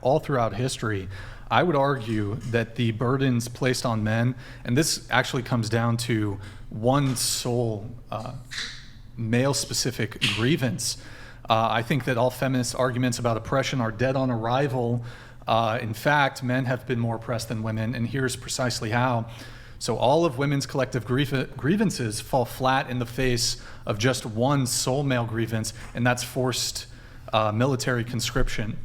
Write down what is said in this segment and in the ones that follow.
all throughout history, I would argue that the burdens placed on men, and this actually comes down to one sole male-specific grievance. I think that all feminist arguments about oppression are dead on arrival. In fact, men have been more oppressed than women, and here's precisely how. So all of women's collective grievances fall flat in the face of just one sole male grievance, and that's forced military conscription.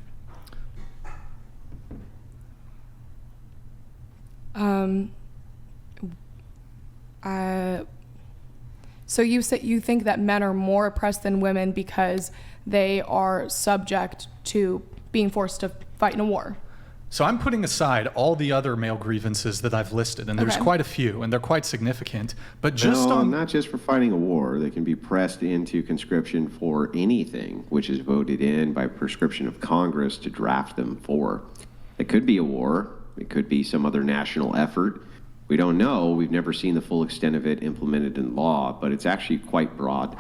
So you think that men are more oppressed than women because they are subject to being forced to fight in a war? So I'm putting aside all the other male grievances that I've listed, and there's quite a few, and they're quite significant. But just not just for fighting a war. They can be pressed into conscription for anything which is voted in by prescription of Congress to draft them for. It could be a war. It could be some other national effort. We don't know. We've never seen the full extent of it implemented in law, but it's actually quite broad.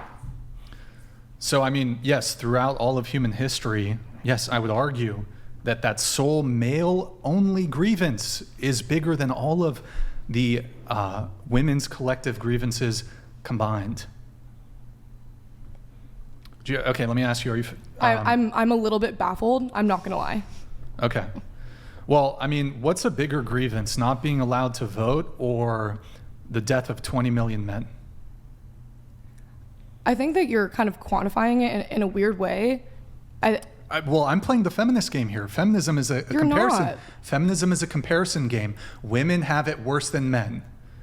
So, I mean, yes, throughout all of human history, yes, I would argue that sole male-only grievance is bigger than all of the women's collective grievances combined. Okay, let me ask you, are you... I'm a little bit baffled. I'm not going to lie. Okay. Well, I mean, what's a bigger grievance, not being allowed to vote or the death of 20 million men? I think that you're kind of quantifying it in a weird way. Well, I'm playing the feminist game here. Feminism is a comparison. Not. Feminism is a comparison game. Women have it worse than men.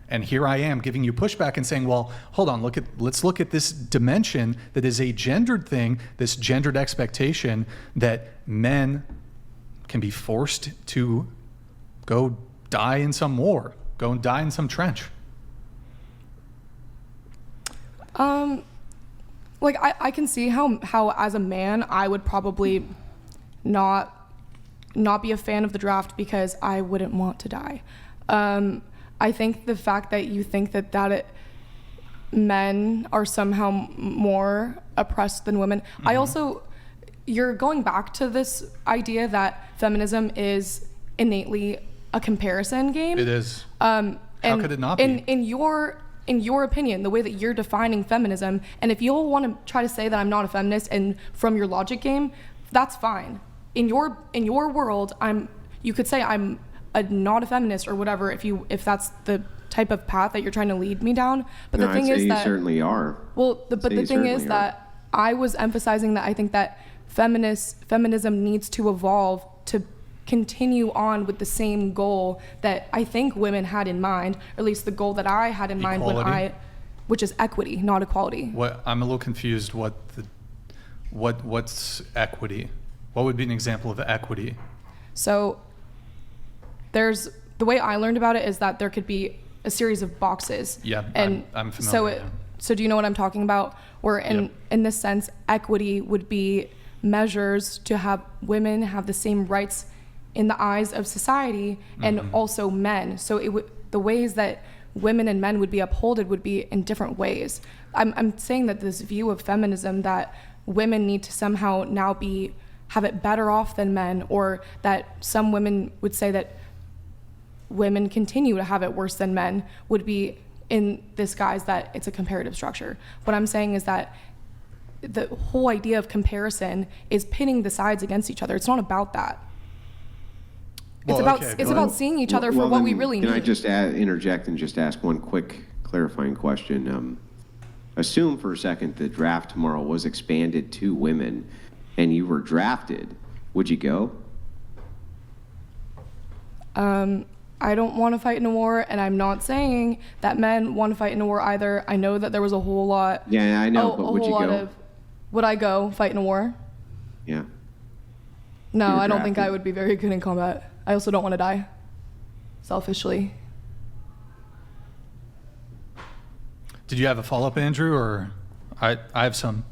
And here I am giving you pushback and saying, well, hold on, let's look at this dimension that is a gendered thing, this gendered expectation that men can be forced to go die in some war, go and die in some trench. Like I can see how as a man I would probably not be a fan of the draft because I wouldn't want to die. I think the fact that you think that men are somehow more oppressed than women. Mm-hmm. You're going back to this idea that feminism is innately a comparison game. It is. How could it not be? In your opinion, the way that you're defining feminism, and if you'll want to try to say that I'm not a feminist and from your logic game, that's fine. In your world, you could say I'm not a feminist or whatever if that's the type of path that you're trying to lead me down. But the thing is that you certainly are. Well, but the thing is that I was emphasizing that I think that feminism needs to evolve to continue on with the same goal that I think women had in mind, or at least the goal that I had in mind which is equity, not equality. I'm a little confused. What's equity? What would be an example of equity? So the way I learned about it is that there could be a series of boxes. Yeah, and I'm familiar. So do you know what I'm talking about? Where in this sense, equity would be measures to have women have the same rights in the eyes of society and also men. So the ways that women and men would be upholded would be in different ways. I'm saying that this view of feminism that women need to somehow now have it better off than men, or that some women would say that women continue to have it worse than men, would be in this guise that it's a comparative structure. What I'm saying is that the whole idea of comparison is pitting the sides against each other. It's not about that. It's about seeing each other for what we really need. Can I just interject and just ask one quick clarifying question? Assume for a second the draft tomorrow was expanded to women and you were drafted. Would you go? I don't want to fight in a war, and I'm not saying that men want to fight in a war either. I know that there was a whole lot. Yeah, I know, but would you go? Would I go fight in a war? Yeah. No, I don't think I would be very good in combat. I also don't want to die, selfishly. Did you have a follow-up, Andrew, or I have some?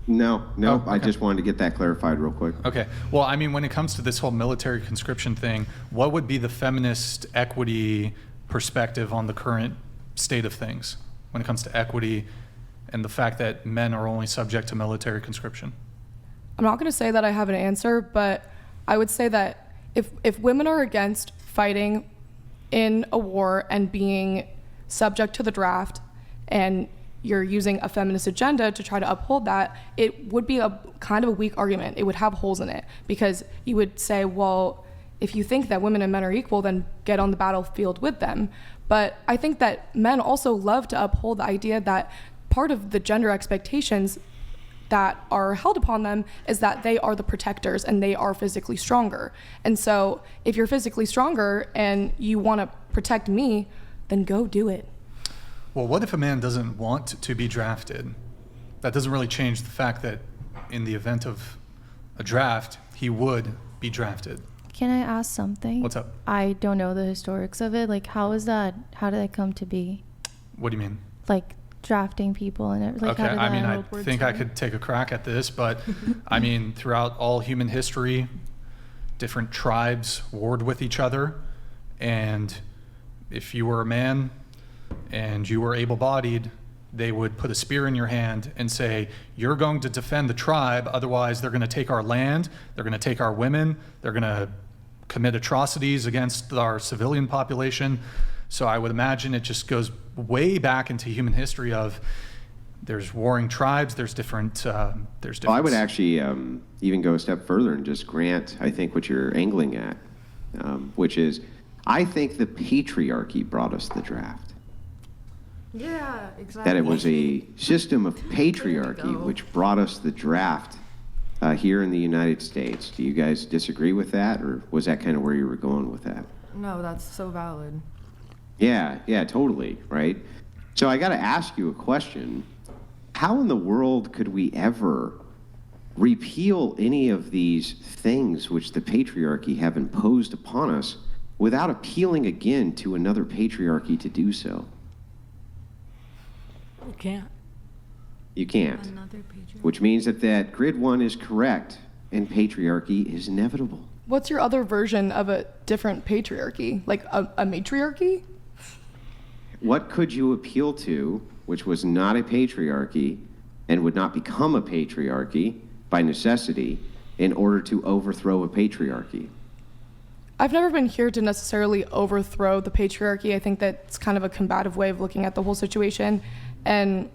No. Oh, okay. I just wanted to get that clarified real quick. Okay. Well, I mean, when it comes to this whole military conscription thing, what would be the feminist equity perspective on the current state of things when it comes to equity and the fact that men are only subject to military conscription? I'm not going to say that I have an answer, but I would say that if women are against fighting in a war and being subject to the draft, and you're using a feminist agenda to try to uphold that, it would be a kind of a weak argument. It would have holes in it, because you would say, well, if you think that women and men are equal, then get on the battlefield with them. But I think that men also love to uphold the idea that part of the gender expectations that are held upon them is that they are the protectors and they are physically stronger. And so if you're physically stronger and you want to protect me, then go do it. Well, what if a man doesn't want to be drafted? That doesn't really change the fact that in the event of a draft, he would be drafted. Can I ask something? What's up? I don't know the historics of it. Like, how did that come to be? What do you mean? Like, drafting people and it, like, Okay, how did that I mean, I World War think II? I could take a crack at this, but I mean, throughout all human history, different tribes warred with each other, and if you were a man and you were able-bodied, they would put a spear in your hand and say, you're going to defend the tribe, otherwise they're going to take our land, they're going to take our women, they're going to commit atrocities against our civilian population. So I would imagine it just goes way back into human history of there's warring tribes, there's different. Well, I would actually even go a step further and just grant, I think, what you're angling at, which is, I think the patriarchy brought us the draft. Yeah, exactly. That it was a system of patriarchy go. which brought us the draft here in the United States. Do you guys disagree with that, or was that kind of where you were going with that? No, that's so valid. Yeah, totally, right? So I got to ask you a question. How in the world could we ever repeal any of these things which the patriarchy have imposed upon us without appealing again to another patriarchy to do so? You can't. You can't. Another patriarchy. Which means that grid one is correct and patriarchy is inevitable. What's your other version of a different patriarchy? Like a matriarchy? What could you appeal to which was not a patriarchy and would not become a patriarchy by necessity in order to overthrow a patriarchy? I've never been here to necessarily overthrow the patriarchy. I think that's kind of a combative way of looking at the whole situation. And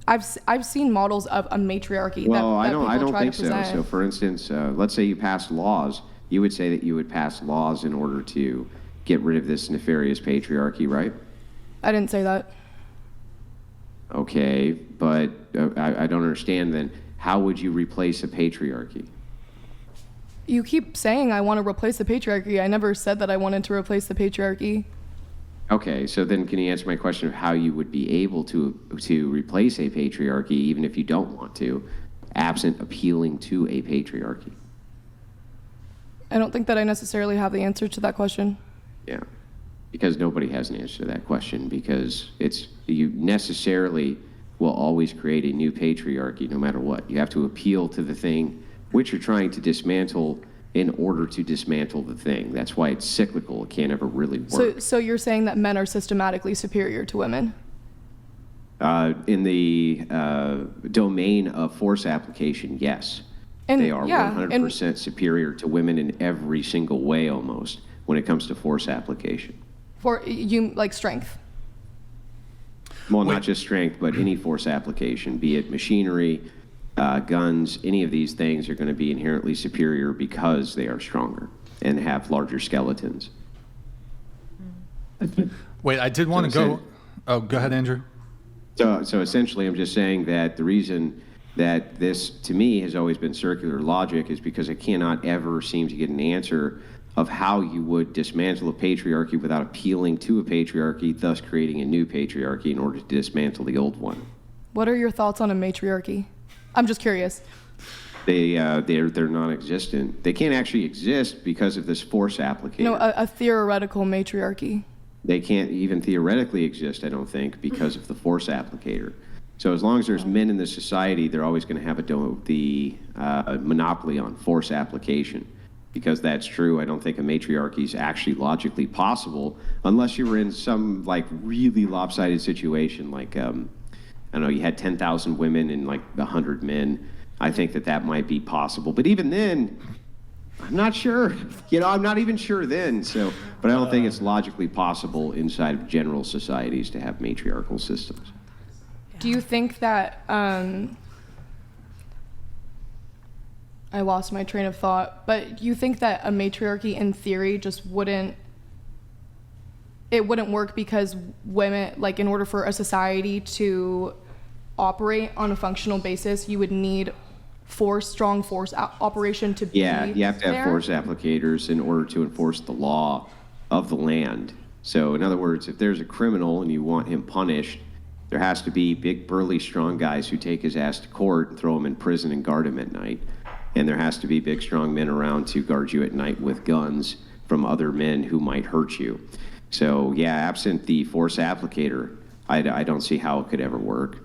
I've seen models of a matriarchy Well, that I people don't try think to so. present. So, for instance, let's say you passed laws. You would say that you would pass laws in order to get rid of this nefarious patriarchy, right? I didn't say that. Okay, but I don't understand then. How would you replace a patriarchy? You keep saying I want to replace the patriarchy. I never said that I wanted to replace the patriarchy. Okay, so then can you answer my question of how you would be able to replace a patriarchy, even if you don't want to, absent appealing to a patriarchy? I don't think that I necessarily have the answer to that question. Yeah, because nobody has an answer to that question, because you necessarily will always create a new patriarchy no matter what. You have to appeal to the thing which you're trying to dismantle in order to dismantle the thing. That's why it's cyclical. It can't ever really work. So you're saying that men are systematically superior to women? In the domain of force application, yes. And They are yeah, 100% superior to women in every single way almost when it comes to force application. For you, like strength. Well, Wait. not just strength, but any force application, be it machinery, guns, any of these things are going to be inherently superior because they are stronger and have larger skeletons. Wait, I did want to So go. Oh, go ahead, Andrew. So essentially, I'm just saying that the reason that this, to me, has always been circular logic is because I cannot ever seem to get an answer of how you would dismantle a patriarchy without appealing to a patriarchy, thus creating a new patriarchy in order to dismantle the old one. What are your thoughts on a matriarchy? I'm just curious. They're non-existent. They can't actually exist because of this force applicator. No, a theoretical matriarchy. They can't even theoretically exist, I don't think, because of the force applicator. So as long as there's men in the society, they're always going to have the monopoly on force application. Because that's true, I don't think a matriarchy is actually logically possible unless you were in some like really lopsided situation, like I don't know, you had 10,000 women and like 100 men. I think that might be possible. But even then, I'm not sure. I'm not even sure then. So, but I don't think it's logically possible inside of general societies to have matriarchal systems. Do you think that I lost my train of thought, but you think that a matriarchy in theory just wouldn't work because women, like in order for a society to operate on a functional basis, you would need strong force operation to be Yeah, you have to have there? force applicators in order to enforce the law of the land. So in other words, if there's a criminal and you want him punished, there has to be big, burly, strong guys who take his ass to court and throw him in prison and guard him at night. And there has to be big, strong men around to guard you at night with guns from other men who might hurt you. So yeah, absent the force applicator, I don't see how it could ever work.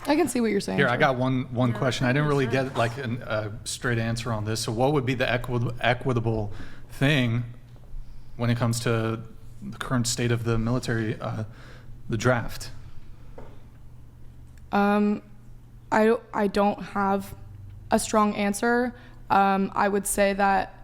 I can see what you're saying. Here, I got one question. I didn't really get like a straight answer on this. So what would be the equitable thing when it comes to the current state of the military, the draft? I don't have a strong answer. I would say that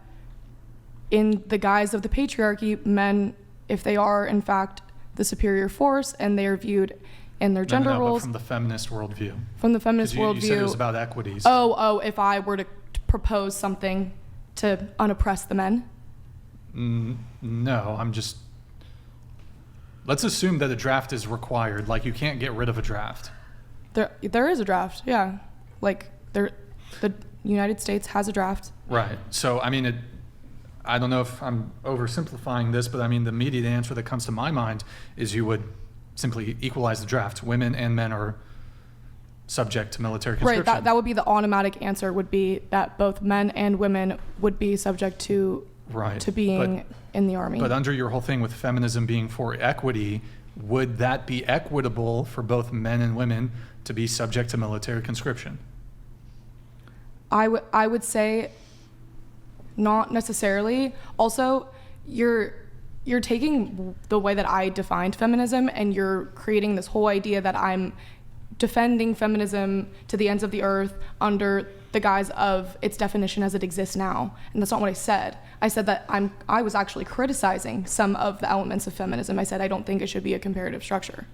in the guise of the patriarchy, men, if they are in fact the superior force and they are viewed in their gender But roles from the feminist worldview. from the feminist 'Cause you said it was worldview. about equities. If I were to propose something to unoppress the men. No, let's assume that a draft is required. Like you can't get rid of a draft. There is a draft, yeah. Like the United States has a draft. Right. So, I mean, I don't know if I'm oversimplifying this, but I mean, the immediate answer that comes to my mind is you would simply equalize the draft. Women and men are subject to military conscription. Right, that would be the automatic answer, would be that both men and women would be subject to being in the army. But under your whole thing with feminism being for equity, would that be equitable for both men and women to be subject to military conscription? I would say not necessarily. Also, you're taking the way that I defined feminism and you're creating this whole idea that I'm defending feminism to the ends of the earth under the guise of its definition as it exists now. And that's not what I said. I said that I was actually criticizing some of the elements of feminism. I said I don't think it should be a comparative structure.